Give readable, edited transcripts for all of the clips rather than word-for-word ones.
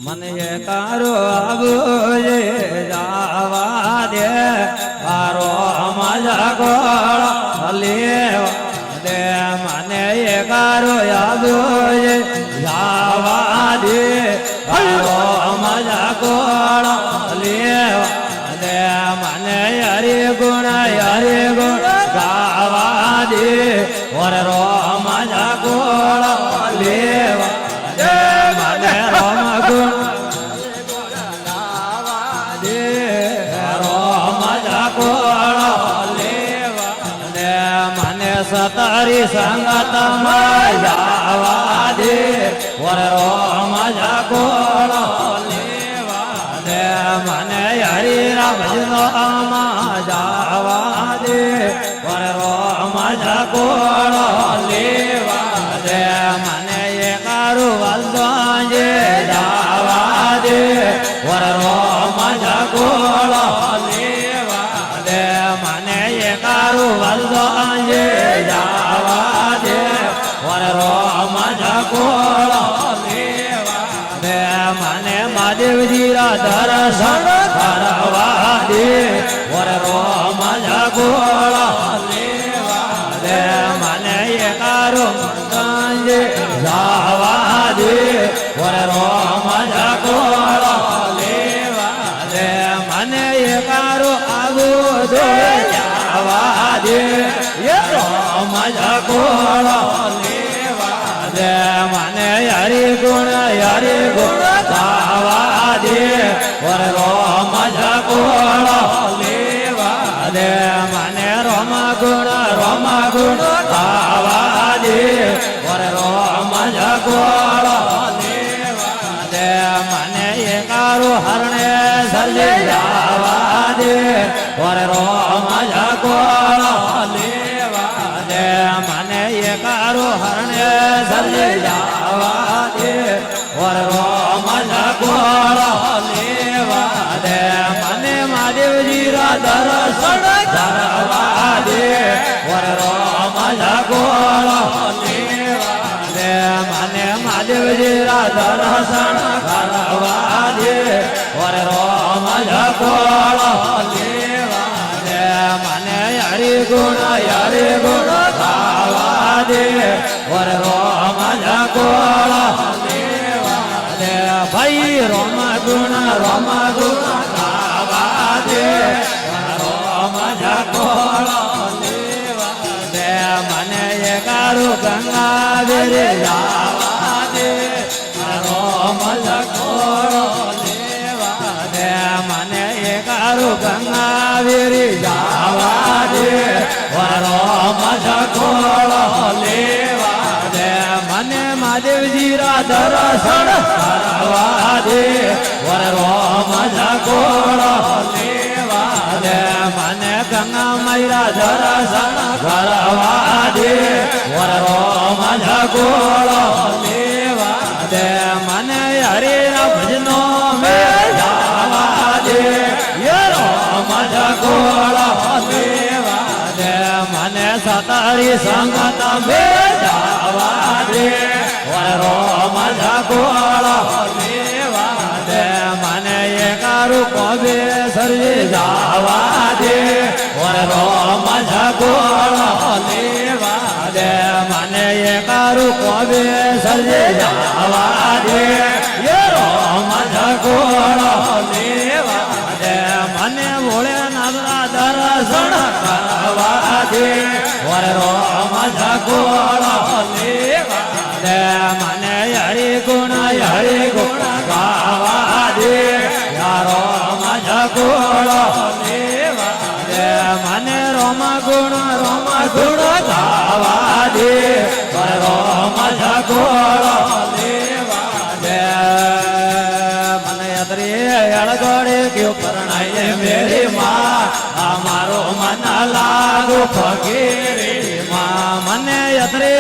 મને તારો આવો જાવા દે તારો મજા ગોળ લેવા દે મને તારો આવો જાવા દે તારો મજા ગોળ લેવા દે મને હરે ગુણ ગાવા દે ઓર રો મજા ગોળ લેવા દે મને રોમ ગુણ તારી સંગત માં જાવા દે વર રો મજા ગોળ લેવા દે મને હરી રામ નો માં જાવા દે વર રો મજા ગોળ લેવા દે મને એકારું વલદોજે જાવા દે વર રો મજા ગોળ લેવા દે મને એકારું વલદોજે મહાદેવજી રા દર્શન કરવા દે વર રો મજા ગોળ લેવા દે મને એકારો મંગંજે જાવા દે વર રો મજા ગોળ લેવા દે મને એકારો આવો દો જાવા દે રો મજા ગોળ લેવા દે મને હરિ ગુણ ગાવા દે વર રો મજા ગોળ લેવા દે મને રોમ ગુણ ગાવા દે વર રો મજા ગોળ લેવા દે મને એકારો હરણે સર્જે જાવા દે વર રો મજા ગોળ લેવા દે મને એકારો હરણે સર્જે જાવા દે વર રો મજા ગોળ લેવા દે મને મહાદેવજી રા દર્શન કરવા દે વર રો મજા ગોળ લેવા દે મને મહાદેવજી રા દર્શન કરવા દે વર રો મજા ગોળ લેવા દે મને હરિ ગુણ ગાવા દે વર રો મજા ગોળ ભાઈ રોમ ગુણ ગાવા દે રો મજા ગોળ લેવા દે મને એકારું ગંગા વેરે જાવા દે રો મજા ગોળ લેવા દે મને એકારું ગંગા વેરે જાવા દે રો મજા ગોળ લેવા દે મને મહાદેવજી રા દર્શન કરવા દે વર રો મજા ગોળ લેવા દે મને ગંગા મૈરા દર્શન કરવા દે વર રો મજા ગોળ લેવા દે મને હરે ભજનો મે જાવા દે રો મજા ગોળ લેવા દે મને સતારી સંગત મે જાવા દે વર રો મજા ગોળ લેવા દે મને એકારું કોબે સર્જે જાવા દે વર રો મજા ગોળ લેવા દે મને એકારું કોબે સર્જે જાવા દે રો મજા ગોળ લેવા દે મને ભોળે નાદરા દર્શન કરવા દે વર રો મજા ગોળ લેવા દે મને હરિ ગુણ ગાવા દે યારો મજા ગોળ લેવા દે મને રોમ ગુણ ગાવા દે રો મજા ગોળ લેવા દે મને યત્રે અળગોડે ક્યો પરણાય મેરી માં અમારો મન લાગુ ફકીરી માં મને યત્રે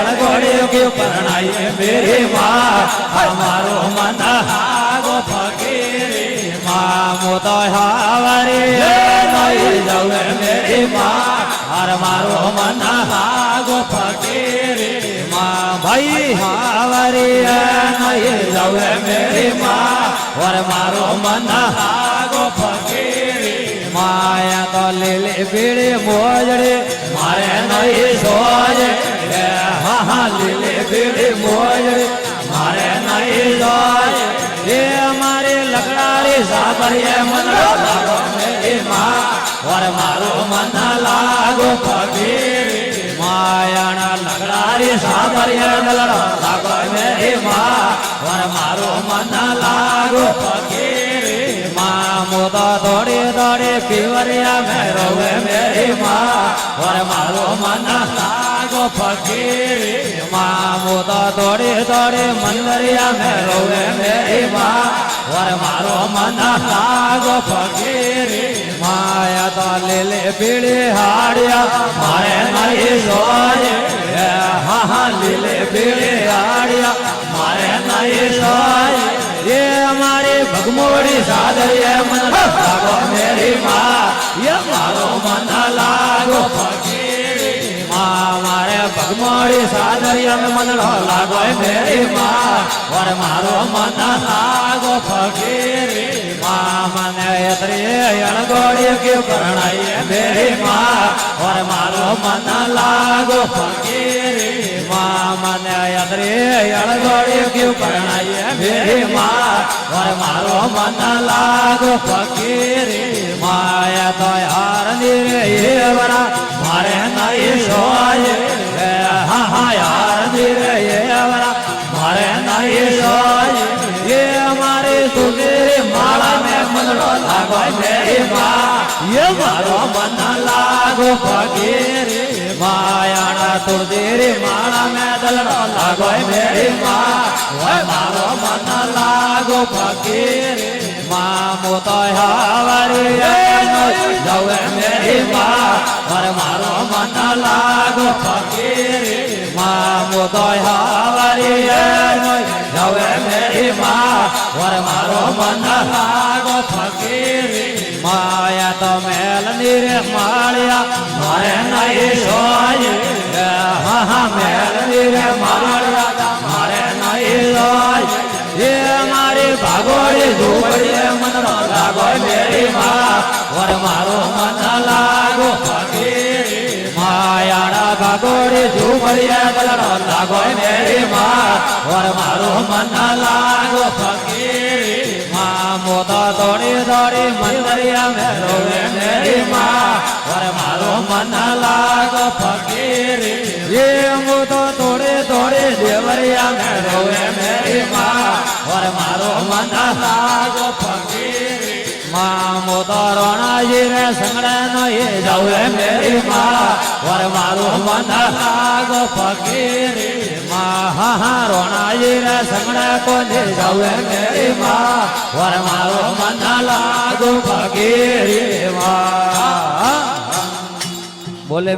અળગોડે ક્યો પરણાય મેરી માં અમારો મન લાગુ ફકીરી માં મો તો હાવરી નહીં જવે મેરી માં હર મારો મન લાગો ફકીરી માં ભાઈ હાવરી નહીં જવે મેરી માં હર મારો મન લાગો ફકીરી માયા તો લીલી પીળી મોજડી મારે નહીં સોજે હા હા લીલી પીળી મોજડી મારે નહીં સોજે એ મારી લકડાળી સાબરીએ મન લાગો મેરી માં વર મારો મન લાગો ફકીરી માયાના લકડાળી સાબરીએ દલડો લાગો મેરી માં વર મારો મન લાગો ફકીરી માં મોતો દોડી દોડી પીવરિયા મેં રોવે મેરી માં વર મારો મન લાગો ફકીરી માં મોતો દોડી દોડી મંદરિયા મેં રોવે મેરી માં વર મારો મન લાગો ફકીરી માયા તો લીલે પીળી હાડિયા મારે નહીં સોજે હા હા લીલે પીળી હાડિયા મારે નહીં સોજે એ મારી ભગમોડી સાદરીએ મન લાગો મેરી માં એ મારો મન લાગો ફકીરી માં મારે ભગમોડી સાદરીએ મન લાગો મેરી માં વર મારો મન લાગો ફકીરી માં મને એતરી અણગોળી ક્યુ કરણાઈએ મેરી માં વર મારો મન લાગો ફકીરી માં મને એતરી અણગોળી ક્યુ કરણાઈએ મેરી માં વર મારો મન લાગો ફકીરી માયા તો યાર નીરે એવરા મારે નહીં સોજે હા હા યાર નીરે એવરા મારે નહીં સોજે એ મારી સુનેરી માળા મેં મનડો લાગો મેરી માં એ મારો મન લાગો ફકીરી માયાના તુલસીરી માળા મેં દલડો લાગો મેરી માં મારો મન લાગો ફકીરી માં મોતો હાવરી જવે મેરી માં વર મારો મન લાગો ફકીરી માં મોતો હાવરી જવે મેરી માં વર મારો મન લાગો ફકીરી માયા તો મેલ નીરે માળિયા મારે નહીં સોજે હા હા મેલ નીરે માળિયા મારે નહીં સોજે એ મારી ભાગોળી ઝૂંપડીએ મન લાગો મેરી માં વર મારો મન લાગો ફકીરી માયાના ભાગોળી ઝૂંપડીએ દલડો લાગો મેરી માં વર મારો મન લાગો ફકીરી માં મોતો દોડી દોડી મંદરિયા મેં રોવે મેરી માં વર મારો મન લાગો ફકીરી એ મોતો દોડી દોડી દેવરિયા મેં રોવે મેરી માં વર મારો મન લાગો ફકીરી માં મોતો રોણાજી રે સંગડે નહીં જવે મેરી માં વર મારો મન લાગો ફકીરી માં હા હા રોણાજી રે સંગડે કોને જવે મેરી માં વર મારો મન લાગો ફકીરી માં બોલે